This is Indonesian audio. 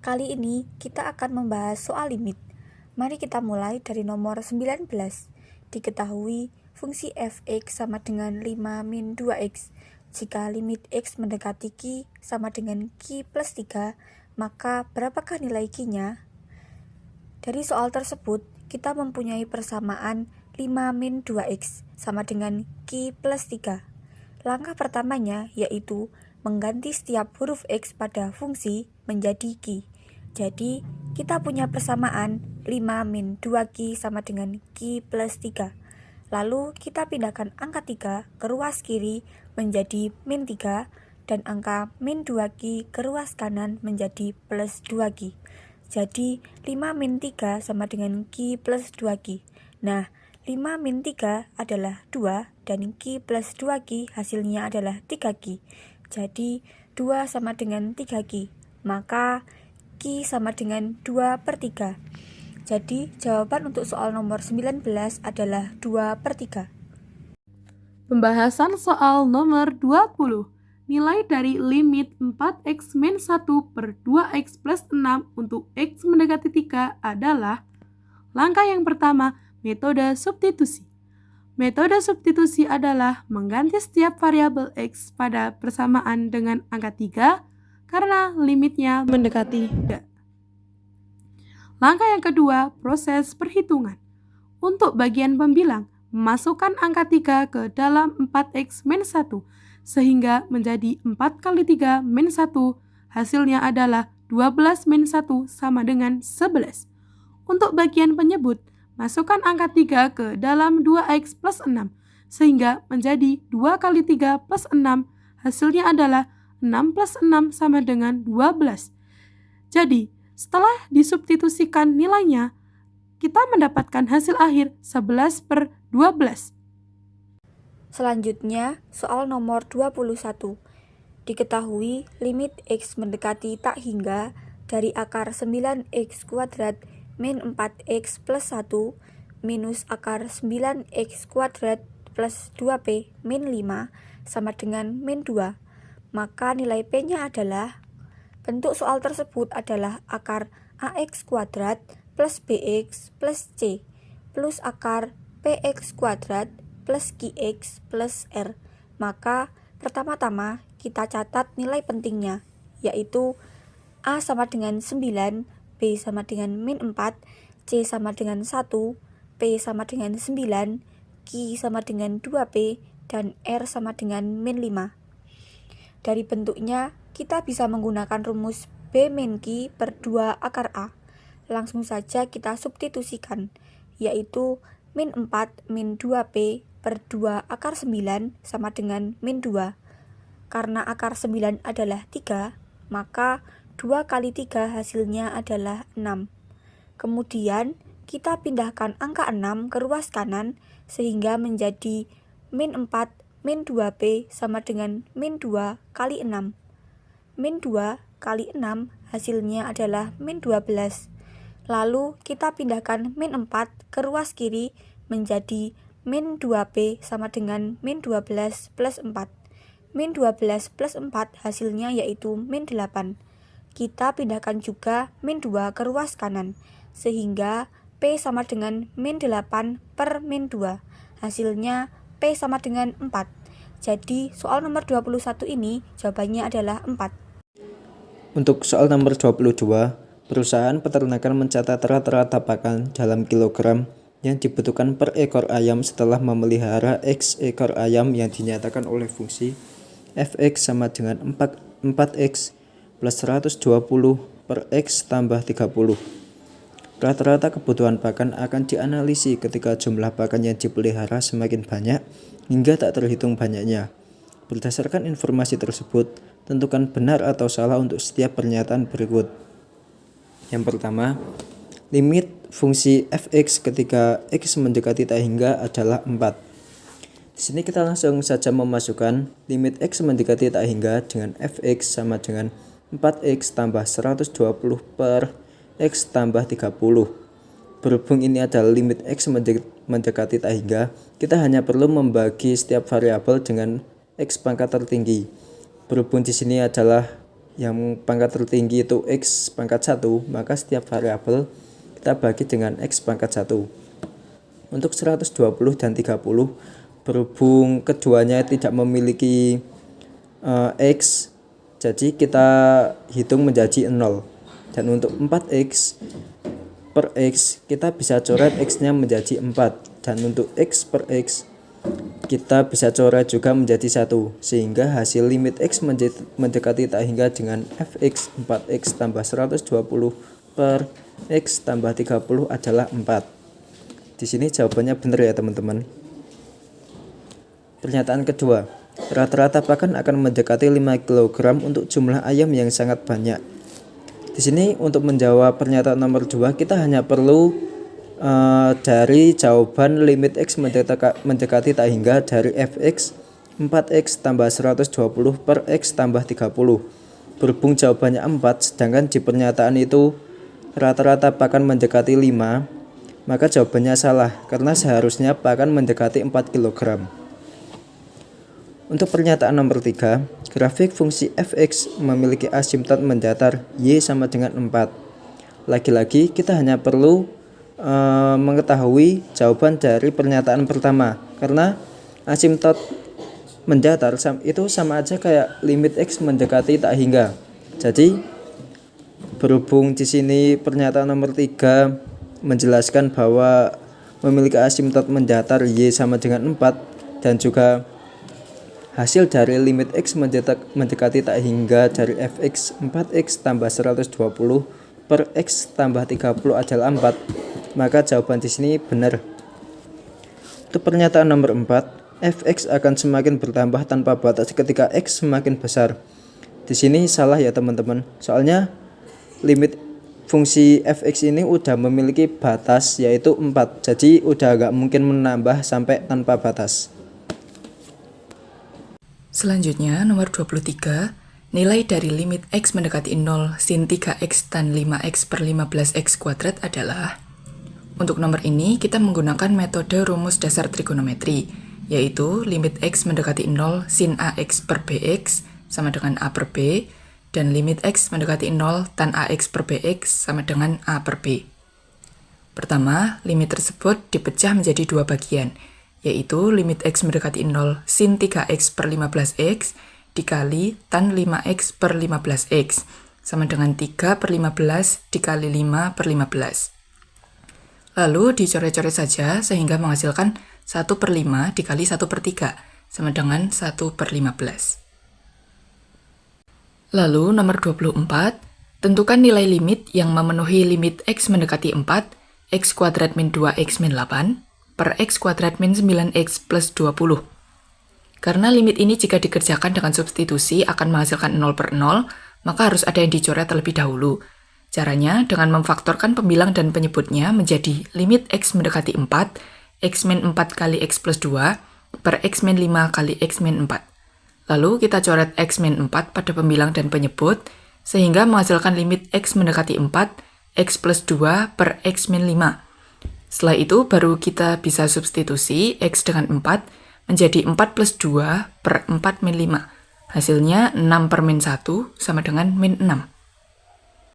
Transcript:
Kali ini kita akan membahas soal limit. Mari kita mulai dari nomor 19. Diketahui fungsi f(x) sama dengan 5 min 2x. Jika limit x mendekati Q sama dengan Q plus 3, maka berapakah nilai Q-nya? Dari soal tersebut, kita mempunyai persamaan 5 min 2x sama dengan Q plus 3. Langkah pertamanya yaitu mengganti setiap huruf x pada fungsi menjadi Q. Jadi, kita punya persamaan 5 min 2Q sama dengan Q plus 3. Lalu, kita pindahkan angka 3 ke ruas kiri menjadi min 3, dan angka min 2Q ke ruas kanan menjadi plus 2Q. Jadi, 5 min 3 sama dengan Q plus 2Q. Nah, 5 min 3 adalah 2, dan Q plus 2Q hasilnya adalah 3Q. Jadi, 2 sama dengan 3Q. Maka, Q sama dengan 2/3. Jadi, jawaban untuk soal nomor 19 adalah 2/3. Pembahasan soal nomor 20. Nilai dari limit 4x min 1 per 2x plus 6 untuk x mendekati 3 adalah: langkah yang pertama, metode substitusi. Metode substitusi adalah mengganti setiap variabel x pada persamaan dengan angka 3 karena limitnya mendekati 3. Langkah yang kedua, proses perhitungan. Untuk bagian pembilang, masukkan angka 3 ke dalam 4x min 1, sehingga menjadi 4 kali 3 min 1, hasilnya adalah 12 min 1 sama dengan 11. Untuk bagian penyebut, masukkan angka 3 ke dalam 2x plus 6, sehingga menjadi 2 kali 3 plus 6, hasilnya adalah 6 plus 6 sama dengan 12. Jadi, setelah disubstitusikan nilainya, kita mendapatkan hasil akhir 11/12. Selanjutnya, soal nomor 21. Diketahui limit x mendekati tak hingga dari akar 9x kuadrat min 4x plus 1 minus akar 9x kuadrat plus 2p min 5 sama dengan min 2. Maka nilai p-nya adalah, bentuk soal tersebut adalah akar ax kuadrat plus bx plus c plus akar px kuadrat plus qx plus r. Maka pertama-tama kita catat nilai pentingnya, yaitu a sama dengan 9, b sama dengan min 4, c sama dengan 1, p sama dengan 9, q sama dengan 2p, dan r sama dengan min 5. Dari bentuknya, kita bisa menggunakan rumus b min q per 2 akar a. Langsung saja kita substitusikan, yaitu min 4 min 2p per 2 akar 9 sama dengan min 2. Karena akar 9 adalah 3, maka 2 kali 3 hasilnya adalah 6. Kemudian, kita pindahkan angka 6 ke ruas kanan sehingga menjadi min 4 min 2p sama dengan min 2 kali 6. Min 2 kali 6 hasilnya adalah min 12. Lalu kita pindahkan min 4 ke ruas kiri menjadi min 2p sama dengan min 12 plus 4. Min 12 plus 4 hasilnya yaitu min 8. Kita pindahkan juga min 2 ke ruas kanan, sehingga p sama dengan min 8 per min 2. Hasilnya p sama dengan 4. Jadi soal nomor 21 ini jawabannya adalah 4. Untuk soal nomor 22, perusahaan peternakan mencatat rata-rata pakan dalam kilogram yang dibutuhkan per ekor ayam setelah memelihara X ekor ayam yang dinyatakan oleh fungsi fx sama dengan 4x plus 120 per x tambah 30. Rata-rata kebutuhan pakan akan dianalisis ketika jumlah pakan yang dipelihara semakin banyak hingga tak terhitung banyaknya. Berdasarkan informasi tersebut, tentukan benar atau salah untuk setiap pernyataan berikut. Yang pertama, limit fungsi fx ketika x mendekati tak hingga adalah 4. Di sini kita langsung saja memasukkan limit x mendekati tak hingga dengan fx sama dengan 4x tambah 120 per x tambah 30. Berhubung ini adalah limit x mendekati tak hingga, kita hanya perlu membagi setiap variabel dengan x pangkat tertinggi. Berhubung di sini adalah yang pangkat tertinggi itu X pangkat 1, maka setiap variabel kita bagi dengan X pangkat 1. Untuk 120 dan 30, berhubung keduanya tidak memiliki X, jadi kita hitung menjadi 0. Dan untuk 4X per X, kita bisa coret X-nya menjadi 4. Dan untuk X per X, kita bisa coret juga menjadi 1. Sehingga hasil limit X mendekati tak hingga dengan fx 4X tambah 120 per X tambah 30 adalah 4. Di sini jawabannya benar ya teman-teman. Pernyataan kedua, rata-rata pakan akan mendekati 5 kg untuk jumlah ayam yang sangat banyak. Di sini untuk menjawab pernyataan nomor 2, kita hanya perlu dari jawaban limit X mendekati tak hingga dari fx 4X tambah 120 per X tambah 30. Berhubung jawabannya 4, sedangkan di pernyataan itu rata-rata pakan mendekati 5, maka jawabannya salah karena seharusnya pakan mendekati 4 kg. Untuk pernyataan nomor 3, grafik fungsi fx memiliki asimtot mendatar y sama dengan 4. Lagi-lagi kita hanya perlu mengetahui jawaban dari pernyataan pertama, karena asimtot mendatar itu sama aja kayak limit x mendekati tak hingga. Jadi berhubung di sini pernyataan nomor 3 menjelaskan bahwa memiliki asimtot mendatar y sama dengan 4 dan juga hasil dari limit X mendekati tak hingga dari fx 4X tambah 120 per X tambah 30 adalah 4, maka jawaban di sini benar. Untuk pernyataan nomor 4, fx akan semakin bertambah tanpa batas ketika X semakin besar. Di sini salah ya teman-teman, soalnya limit fungsi fx ini udah memiliki batas yaitu 4, jadi udah gak mungkin menambah sampai tanpa batas. Selanjutnya, nomor 23, nilai dari limit X mendekati 0 sin 3X tan 5X per 15X kuadrat adalah. Untuk nomor ini, kita menggunakan metode rumus dasar trigonometri, yaitu limit X mendekati 0 sin AX per BX sama dengan A per B, dan limit X mendekati 0 tan AX per BX sama dengan A per B. Pertama, limit tersebut dipecah menjadi dua bagian, yaitu limit X mendekati 0 sin 3X per 15X dikali tan 5X per 15X sama dengan 3 per 15 dikali 5 per 15. Lalu dicoret-coret saja sehingga menghasilkan 1 per 5 dikali 1 per 3 sama dengan 1 per 15. Lalu nomor 24, tentukan nilai limit yang memenuhi limit X mendekati 4, X kuadrat min 2X min 8, per X kuadrat min 9X plus 20. Karena limit ini jika dikerjakan dengan substitusi akan menghasilkan 0 per 0, maka harus ada yang dicoret terlebih dahulu. Caranya dengan memfaktorkan pembilang dan penyebutnya menjadi limit X mendekati 4, X min 4 kali X plus 2, per X min 5 kali X min 4. Lalu kita coret X min 4 pada pembilang dan penyebut, sehingga menghasilkan limit X mendekati 4, X plus 2 per X min 5. Setelah itu baru kita bisa substitusi X dengan 4 menjadi 4 plus 2 per 4 min 5. Hasilnya 6 per min 1 sama dengan min 6.